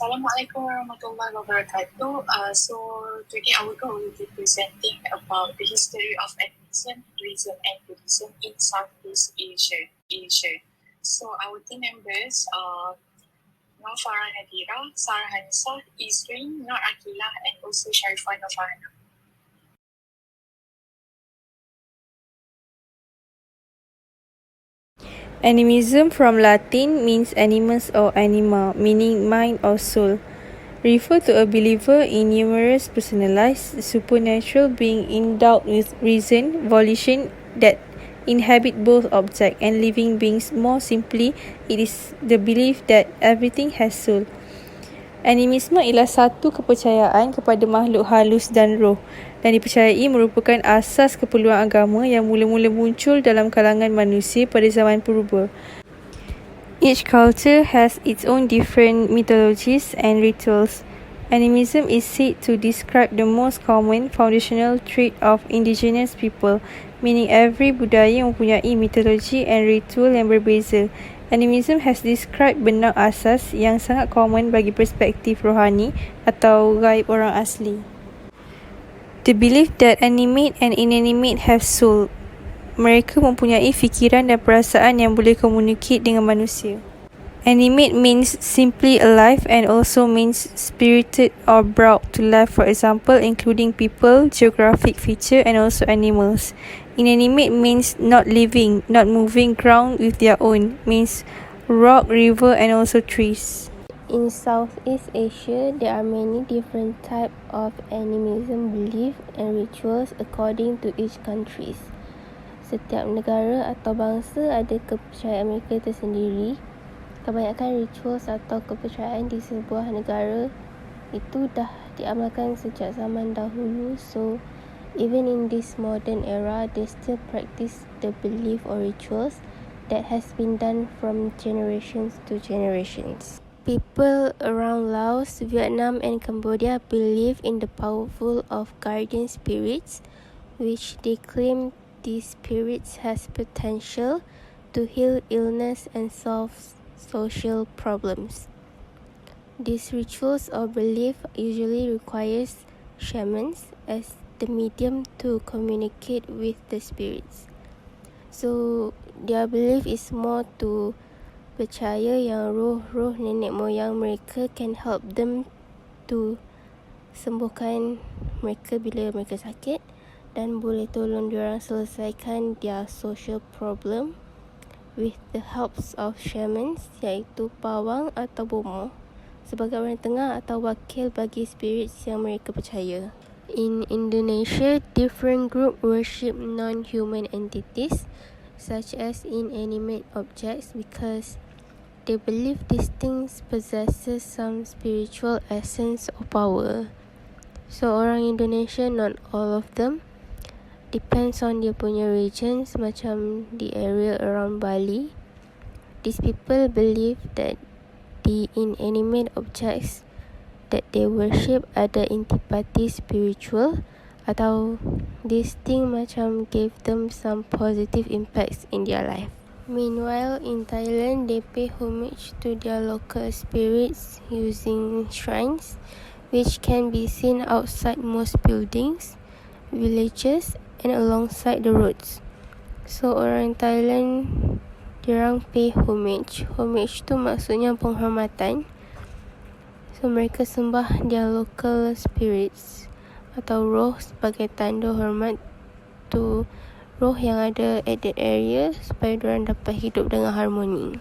Assalamualaikum warahmatullahi wabarakatuh. So today I will be presenting about the history of animism, Hinduism and Buddhism in Southeast Asia. So our team members are Nur Farah Nadira, Sarah Hanisa, Isrin, Nur Akilah and also Sharifah Nofana. Animism from Latin means animus or anima, meaning mind or soul. Refer to a believer in numerous personalized supernatural being endowed with reason, volition that inhabit both object and living beings. More simply, it is the belief that everything has soul. Animisme ialah satu kepercayaan kepada makhluk halus dan roh dan dipercayai merupakan asas keperluan agama yang mula-mula muncul dalam kalangan manusia pada zaman purba. Each culture has its own different mythologies and rituals. Animism is said to describe the most common foundational trait of indigenous people, meaning every budaya mempunyai mitologi and ritual yang berbeza. Animism has described benang asas yang sangat common bagi perspektif rohani atau gaib orang asli. The belief that animate and inanimate have soul. Mereka mempunyai fikiran dan perasaan yang boleh communicate dengan manusia. Animate means simply alive and also means spirited or brought to life, for example, including people, geographic feature and also animals. Inanimate means not living, not moving ground with their own, means rock, river and also trees. In Southeast Asia, there are many different types of animism belief and rituals according to each country. Setiap negara atau bangsa ada kepercayaan mereka tersendiri. Kebanyakan rituals atau kepercayaan di sebuah negara itu dah diamalkan sejak zaman dahulu, so even in this modern era, they still practice the belief or rituals that has been done from generations to generations. People around Laos, Vietnam and Cambodia believe in the powerful of guardian spirits, which they claim these spirits has potential to heal illness and solve social problems. These rituals or belief usually requires shamans as the medium to communicate with the spirits. So their belief is more to percaya yang roh-roh nenek moyang mereka can help them to sembuhkan mereka bila mereka sakit dan boleh tolong diorang selesaikan their social problem with the helps of shamans, iaitu pawang atau bomoh sebagai orang tengah atau wakil bagi spirits yang mereka percaya. In Indonesia, different group worship non-human entities such as inanimate objects because they believe these things possesses some spiritual essence or power. So orang Indonesia, not all of them, depends on dia punya regions, macam the area around Bali. These people believe that the inanimate objects that they worship ada intipati spiritual atau this thing macam gave them some positive impacts in their life. Meanwhile, in Thailand, they pay homage to their local spirits using shrines, which can be seen outside most buildings, villages and alongside the roads. So orang Thailand, diorang pay homage. Homage tu maksudnya penghormatan. So mereka sembah their local spirits atau roh sebagai tanda hormat tu roh yang ada at that area supaya diorang dapat hidup dengan harmoni.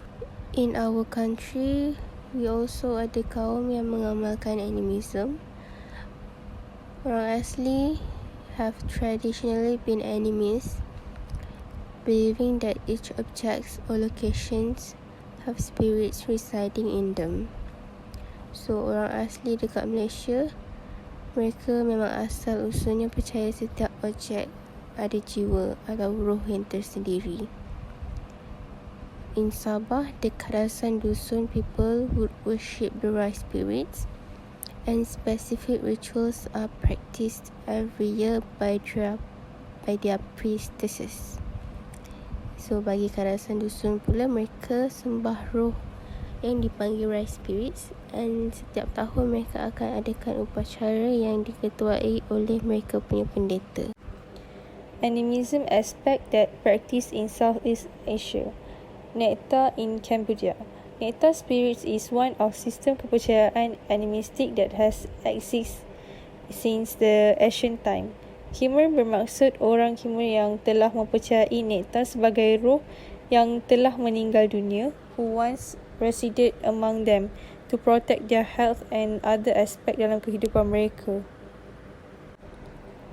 In our country, we also ada kaum yang mengamalkan animism. Orang asli have traditionally been animists, believing that each objects or locations have spirits residing in them. So orang asli dekat Malaysia, mereka memang asal usulnya percaya setiap objek ada jiwa atau roh yang tersendiri. In Sabah, the Kadasan Dusun people would worship the rice spirits, and specific rituals are practiced every year by their priestesses. So bagi Kadasan Dusun pula, mereka sembah roh yang dipanggil rice spirits, dan setiap tahun mereka akan adakan upacara yang diketuai oleh mereka punya pendeta. Animism aspect that practiced in Southeast Asia. Nectar in Cambodia. Nectar spirits is one of sistem kepercayaan animistic that has existed since the ancient time. Khmer bermaksud orang Khmer yang telah mempercayai nektar sebagai roh yang telah meninggal dunia, who once resided among them to protect their health and other aspect dalam kehidupan mereka.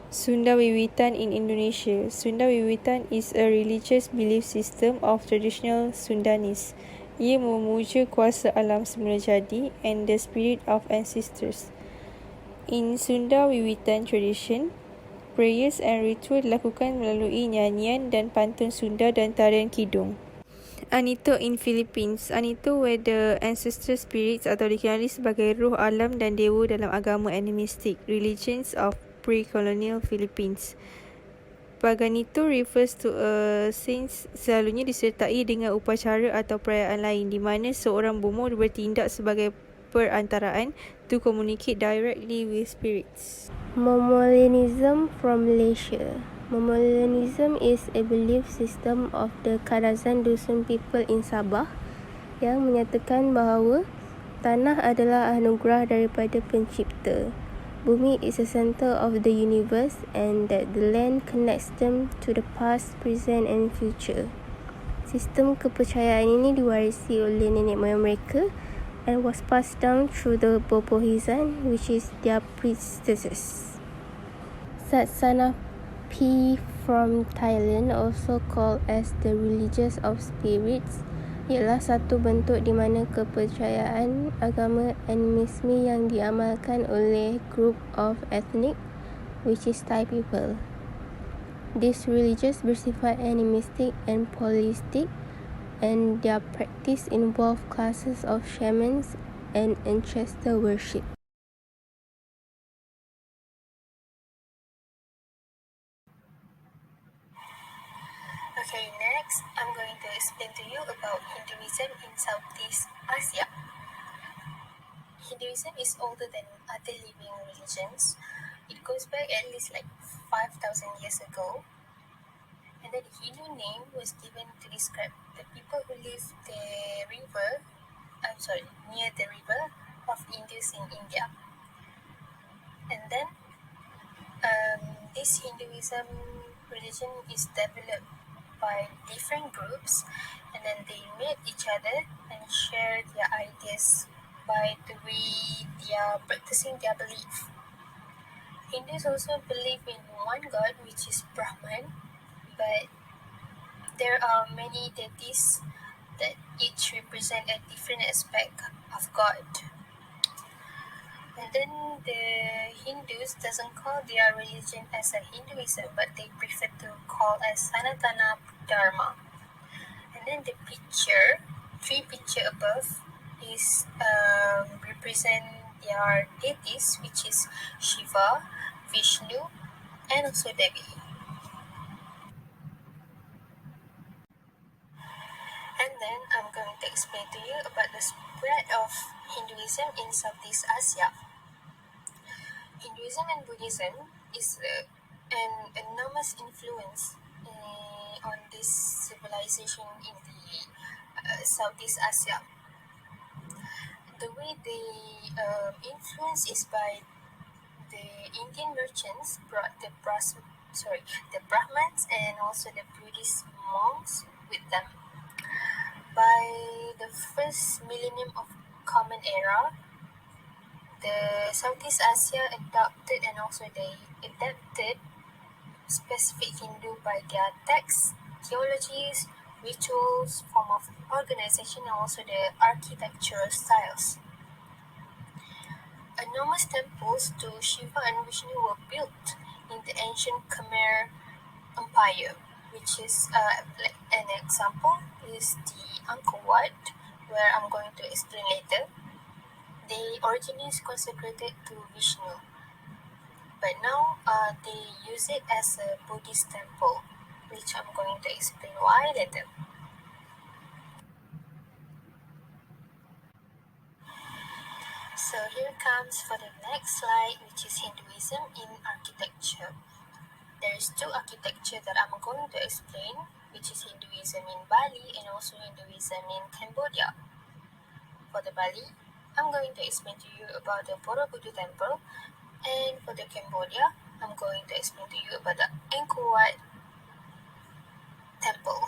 Sunda Wiwitan in Indonesia. Sunda Wiwitan is a religious belief system of traditional Sundanese. Ia memuja kuasa alam semula jadi and the spirit of ancestors. In Sunda Wiwitan tradition, prayers and ritual dilakukan melalui nyanyian dan pantun Sunda dan tarian kidung. Anito in Philippines. Anito were the ancestral spirits atau dikenali sebagai roh alam dan dewa dalam agama animistic, religions of pre-colonial Philippines. Paganito refers to a saint selalunya disertai dengan upacara atau perayaan lain di mana seorang bomoh bertindak sebagai perantaraan to communicate directly with spirits. Momolenism from Malaysia. Momolenism is a belief system of the Kadazan Dusun people in Sabah yang menyatakan bahawa tanah adalah anugerah daripada pencipta. Bumi is the center of the universe and that the land connects them to the past, present and future. Sistem kepercayaan ini diwarisi oleh nenek moyang mereka and was passed down through the BUDDHISM, which is their predecessors. Satsana P from Thailand, also called as the religious of spirits, ialah satu bentuk di mana kepercayaan agama animisme yang diamalkan oleh group of ethnic, which is Thai people. These religions bersifat animistic and polytheistic, and their practice involve classes of shamans and ancestor worship. Okay, next I'm going to explain to you about Hinduism in Southeast Asia. Hinduism is older than other living religions. It goes back at least like 5,000 years ago. And then the Hindu name was given to describe the people who live near the river of Indus in India. And then this Hinduism religion is developed by different groups, and then they meet each other and share their ideas by the way they are practicing their belief. Hindus also believe in one god, which is Brahman, but there are many deities that each represent a different aspect of God. And then the Hindus doesn't call their religion as a Hinduism, but they prefer to call as Sanatana Dharma. And then the three picture above is represent their deities, which is Shiva, Vishnu, and also Devi. And then I'm going to explain to you about the spread of Hinduism in Southeast Asia. Hinduism and Buddhism is an enormous influence on this civilization in the Southeast Asia. The way they influence is by the Indian merchants brought the Brahmins and also the Buddhist monks with them. By the first millennium of Common Era, the Southeast Asia adopted and also they adapted specific Hindu by their texts, theologies, rituals, form of organization, and also the architectural styles. Enormous temples to Shiva and Vishnu were built in the ancient Khmer Empire, which is an example is the Angkor Wat, where I'm going to explain later. They originally consecrated to Vishnu, but now they use it as a Buddhist temple, which I'm going to explain why later. So here comes for the next slide, which is Hinduism in architecture. There is two architecture that I'm going to explain, which is Hinduism in Bali and also Hinduism in Cambodia. For the Bali, I'm going to explain to you about the Borobudur temple, and for the Cambodia, I'm going to explain to you about the Angkor Wat temple.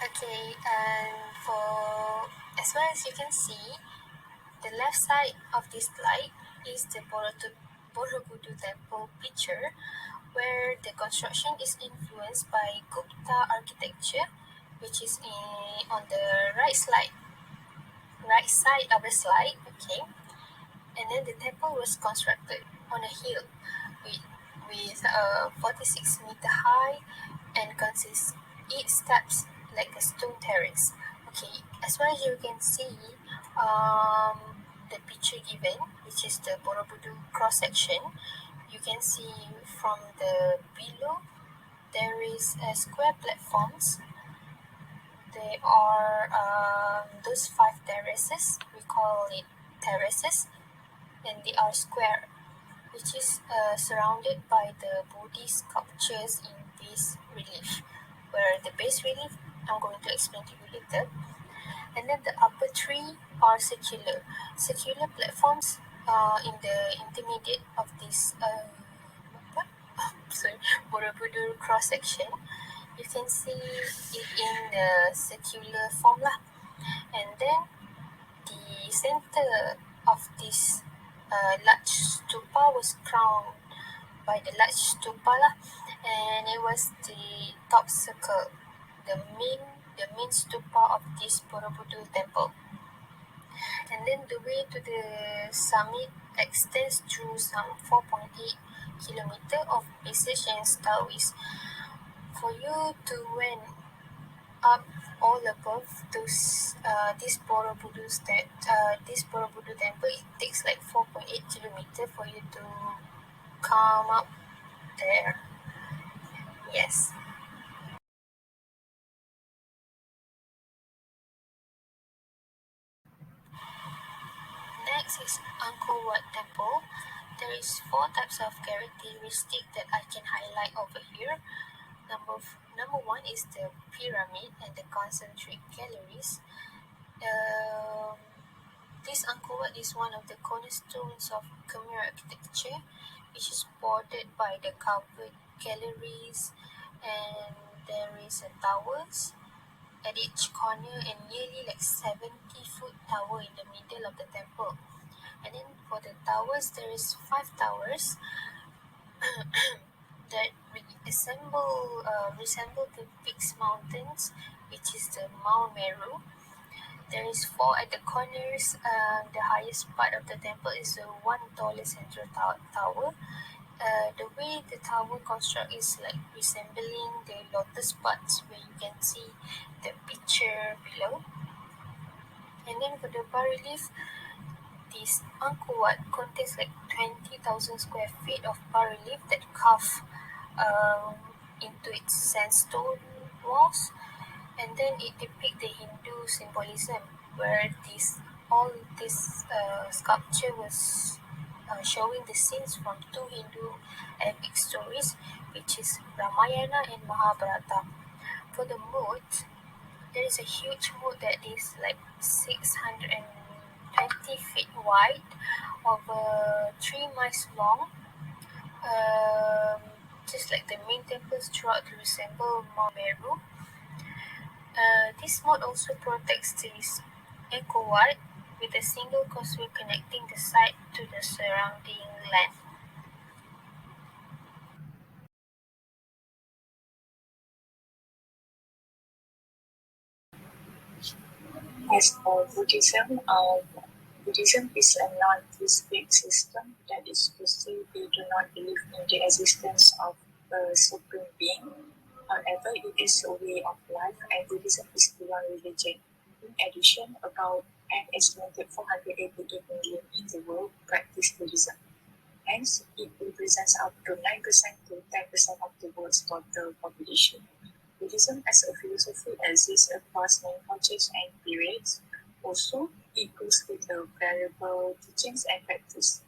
Okay, and for as well as you can see, the left side of this slide is the Borobudur temple picture, where the construction is influenced by Gupta architecture, which is on the right side of the slide. Okay, and then the temple was constructed on a hill with 46-meter high and consists 8 steps like a stone terrace. Okay, as well as you can see, um, the picture given, which is the Borobudur cross section, you can see from the below there is a square platforms. There are those 5 terraces. We call it terraces, and they are square, which is surrounded by the Buddhist sculptures in bas relief, where the bas relief I'm going to explain to you later. And then the upper 3 are circular platforms in the intermediate of this sorry, Borobudur cross section. You can see it in the circular form lah. And then the center of this large stupa was crowned by the large stupa lah, and it was the top circle, the main stupa of this Borobudur temple. And then the way to the summit extends through some 4.8 kilometer of passage and stairways. For you to went up all above those this Borobudur temple, it takes like 4.8 kilometer for you to come up there. Yes. Next is Angkor Wat temple. There is 4 types of characteristic that I can highlight over here. Number 1 is the pyramid and the concentric galleries. This Angkor Wat is one of the cornerstones of Khmer architecture, which is bordered by the covered galleries, and there is a towers at each corner and nearly like 70-foot tower in the middle of the temple. And then for the towers, there is 5 towers that resemble the Peaks Mountains, which is the Mount Meru. There is 4 at the corners. The highest part of the temple is the one taller central tower. The way the tower construct is like resembling the lotus buds, where you can see the picture below. And then for the bas-relief, this Angkor Wat contains like 20,000 square feet of bas-relief that carve into its sandstone walls, and then it depicts the Hindu symbolism, where all this sculpture was showing the scenes from 2 Hindu epic stories, which is Ramayana and Mahabharata. For the moat, there is a huge moat that is like 620 feet wide, over 3 miles long. Just like the main temples throughout resemble Mount Meru. This moat also protects this Angkor Wat with a single causeway connecting the site to the surrounding land. As for Buddhism is a non-theistic system. That is to say, they do not believe in the existence of a supreme being. However, it is a way of life, and Buddhism is beyond religion. In addition, about an estimated 488 million in the world practice Buddhism. Hence, it represents up to 9% to 10% of the world's total population. With Buddhism as a philosophy exists across many cultures and periods. Also, it goes with the variable teachings and practice.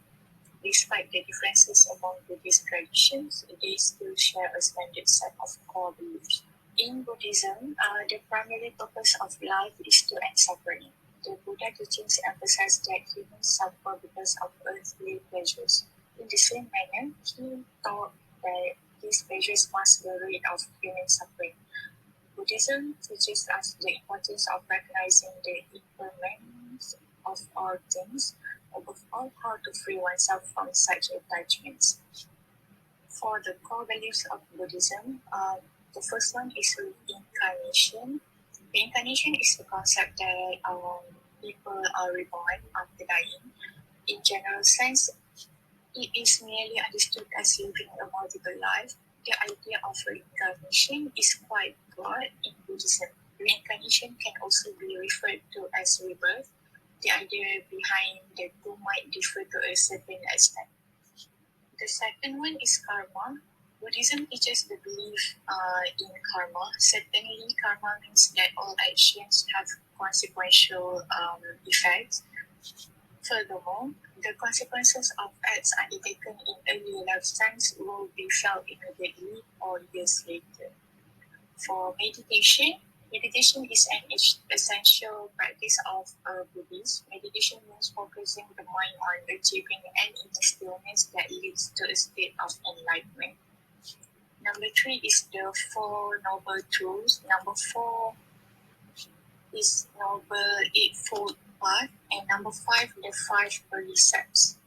Despite the differences among Buddhist traditions, they still share a standard set of core beliefs. In Buddhism, the primary purpose of life is to end suffering. The Buddha teachings emphasize that humans suffer because of earthly pleasures. In the same manner, he taught that these pleasures must be rid of human suffering. Buddhism teaches us the importance of recognizing the impermanence of all things, above all, how to free oneself from such attachments. For the core beliefs of Buddhism, the first one is reincarnation. Reincarnation is the concept that people are reborn after dying. In general sense, it is merely understood as living a multiple life. The idea of reincarnation is quite broad in Buddhism. Reincarnation can also be referred to as rebirth. The idea behind the two might differ to a certain extent. The second one is karma. Buddhism teaches the belief in karma. Certainly, karma means that all actions have consequential effects. Furthermore, the consequences of acts undertaken in earlier lifetimes will be felt immediately or years later. For meditation, meditation is an essential practice of Buddhists. Meditation means focusing the mind on achieving an inner stillness that leads to a state of enlightenment. Number 3 is the Four Noble Truths. Number 4 is Noble Eightfold Path. And number 5, the Five Precepts.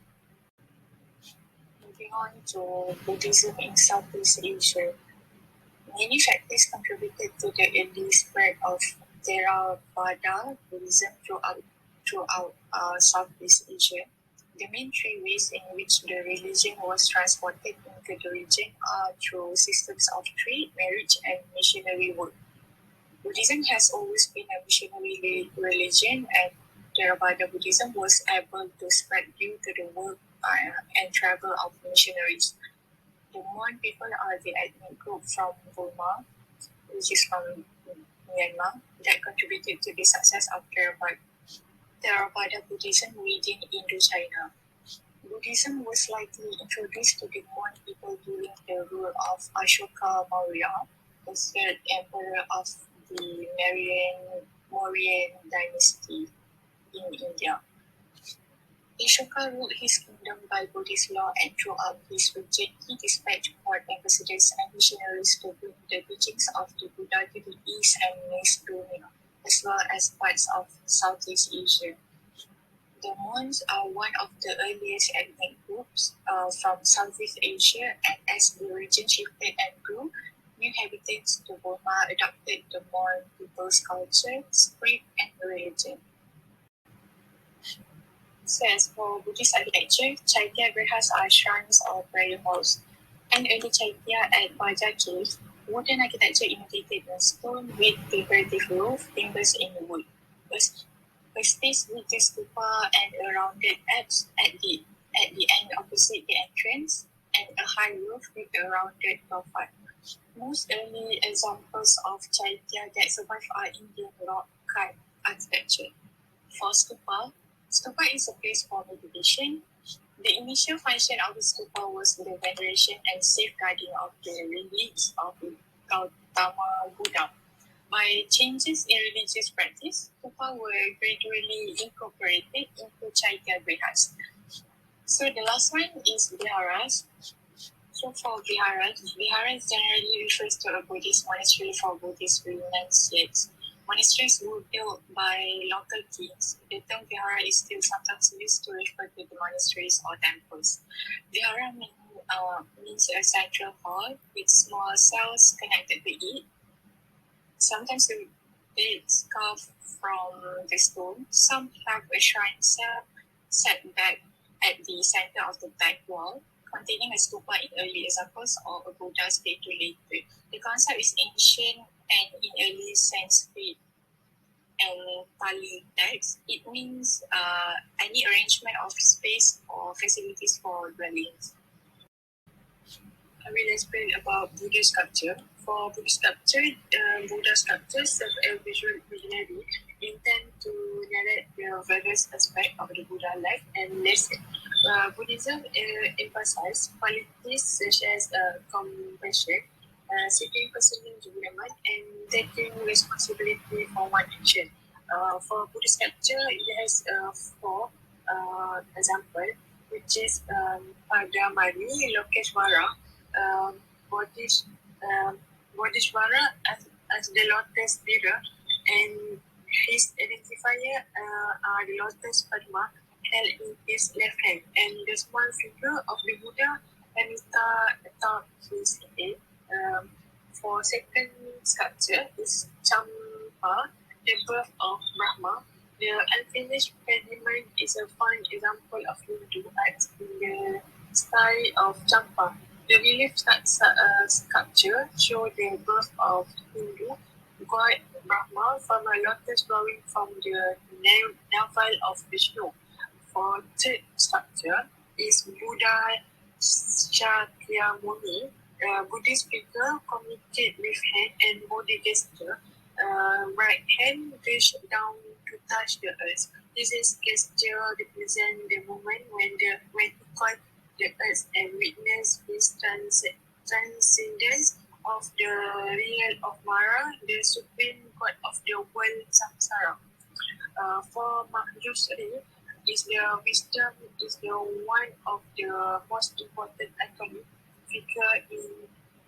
Moving on to Buddhism in Southeast Asia. Many factors contributed to the early spread of Theravada Buddhism throughout Southeast Asia. The main three ways in which the religion was transported into the region are through systems of trade, marriage, and missionary work. Buddhism has always been a missionary religion, and Theravada Buddhism was able to spread due to the work and travel of missionaries. The Mon people are the ethnic group from Burma, which is from Myanmar, that contributed to the success of Theravada Buddhism within Indochina. Buddhism was likely introduced to the Mon people during the rule of Ashoka Maurya, the third emperor of the Mauryan dynasty in India. Ashoka ruled his kingdom by Buddhist law, and throughout his reign he dispatched court ambassadors and missionaries to bring the teachings of the Buddha to the East and Macedonia, as well as parts of Southeast Asia. The Mons are one of the earliest ethnic groups from Southeast Asia, and as the region shifted and grew, new inhabitants to Burma adopted the Mon people's culture, script, and religion. So as for Buddhist architecture, Chaitya Grihas are shrines or prayer halls. An early Chaitya at Baja Cave, wooden architecture imitated in stone with decorative roof, timbers in wood. A space with the stupa and a rounded apse at the end opposite the entrance, and a high roof with a rounded profile. Most early examples of Chaitya that survive are Indian rock cut architecture. For stupa is a place for meditation. The initial function of the stupa was the veneration and safeguarding of the relics of Gautama Buddha. By changes in religious practice, stupa were gradually incorporated into Chaitya Grihas. So the last one is viharas. So for viharas generally refers to a Buddhist monastery for Buddhist renunciates. Monasteries were built by local kings. The term vihara is still sometimes used to refer to the monasteries or temples. Vihara means a central hall with small cells connected to it. Sometimes it's carved from the stone. Some have a shrine cell set back at the center of the back wall, containing a stupa in early examples or a Buddha statue later. The concept is ancient and in early Sanskrit and Pali text. It means any arrangement of space or facilities for dwellings. I will explain about Buddha sculpture. For Buddha sculpture, Buddha sculptures serve a visual visionary intent to narrate the various aspects of the Buddha life and lesson. Buddhism emphasizes qualities such as compassion, seeking personal development, and taking responsibility for one action. For Buddhist sculpture, it has four examples, which is Padamari, Lokeshwara, um, Bodhish, um, Bodhishvara as the lotus mirror, and his identifier are the lotus Padma held in his left hand, and the small figure of the Buddha Amita atop his head. For second sculpture is Champa, the birth of Brahma. The unfinished pediment is a fine example of Hindu art in the style of Champa. The relief sculpture show the birth of Hindu god Brahma from a lotus growing from the navel of Vishnu. For third sculpture is Buddha Shakyamuni. Buddhist figure communicate with hand and body gesture. Right hand reach down to touch the earth. This is gesture represent the moment when he caught the earth and witness his transcendence of the real of Mara, the supreme god of the world samsara. For Mahjushri, is the wisdom is the one of the most important iconic figure in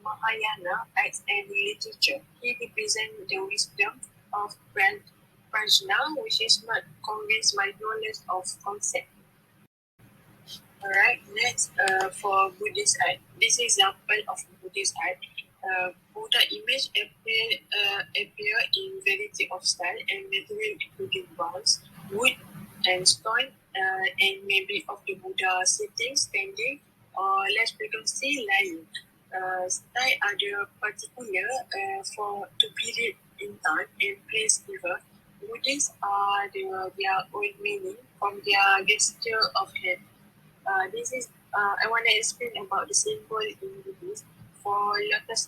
Mahayana arts and literature. He represents the wisdom of Prajna, which is not convinced by knowledge of concept. Alright, next for Buddhist art. This is example of Buddhist art. Buddha image appear in variety of style and material including bronze, wood, and stone, and maybe of the Buddha sitting, standing, or less frequency lying. Style are the particular for to period in time and place given. Buddhists are their own meaning from their gesture of hand. This is I want to explain about the symbol in Buddhism. For lotus,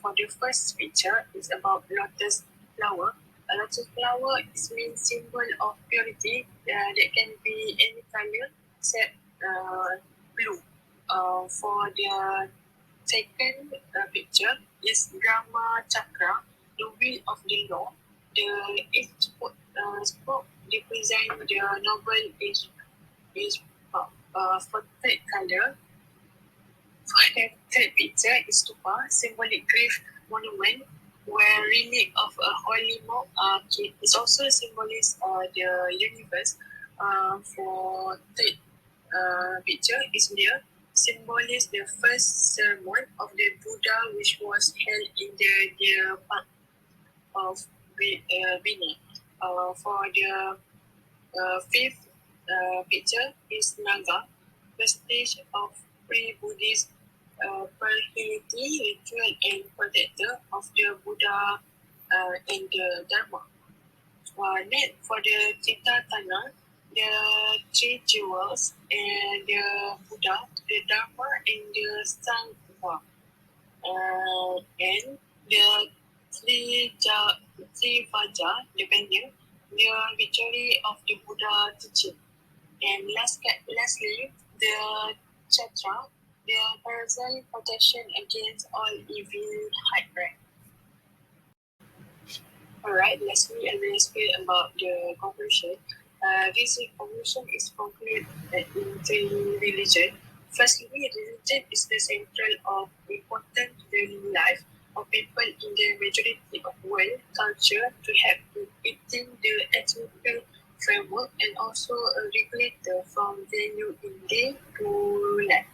for the first picture is about lotus flower. A lotus flower is mean symbol of purity that can be any color except blue. For the second picture is Dharma Chakra, the wheel of the law. The each spoke represent the noble is for third color. For the third picture is Stupa, symbolic grief monument, where relic of a holy monk kid is also symbolizes the universe. For third picture is near, symbolizes the first sermon of the Buddha, which was held in the deer park of Bini. For the fifth picture is Naga, the stage of pre-Buddhist fertility ritual and protector of the Buddha and the Dharma. Next, for the Chitatana, the three jewels and the Buddha, the Dharma, and the Sangha. And the three Vaja, the venue, the victory of the Buddha teaching. And lastly, the Chatra, the parasol protection against all evil hybrid. Alright, lastly, I will explain about the conclusion. This conclusion is concluded in three religion. Firstly, religion is the central of important daily life of people in the majority of world culture to help within the ethical framework and also a regulator from value in day to life.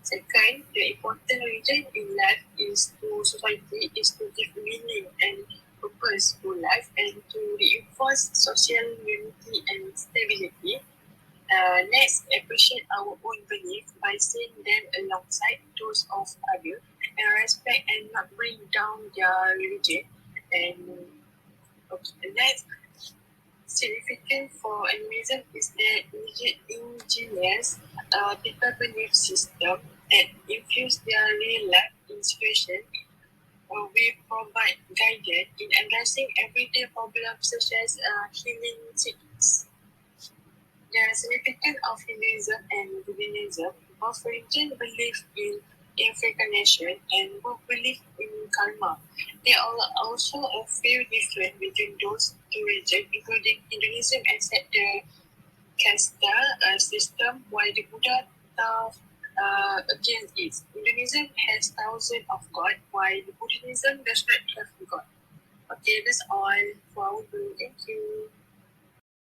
Second, the important reason in life is to society is to give meaning and purpose to life and to reinforce social unity and stability. Next, appreciate our own belief by seeing them alongside those of others and respect and not bring down their religion. And okay, next, significant for animism is that ingenious people belief system that infuse their real life inspiration. We provide guidance in addressing everyday problems such as healing sickness. The significance of Hinduism and Buddhism, both religions believe in incarnation and both believe in karma. There are also a few differences between those two religions, including Hinduism accepts the kasta system, while the Buddha taught against it. Hinduism has thousands of gods, while the Buddhism does not have God. Okay, that's all for our group. Thank you.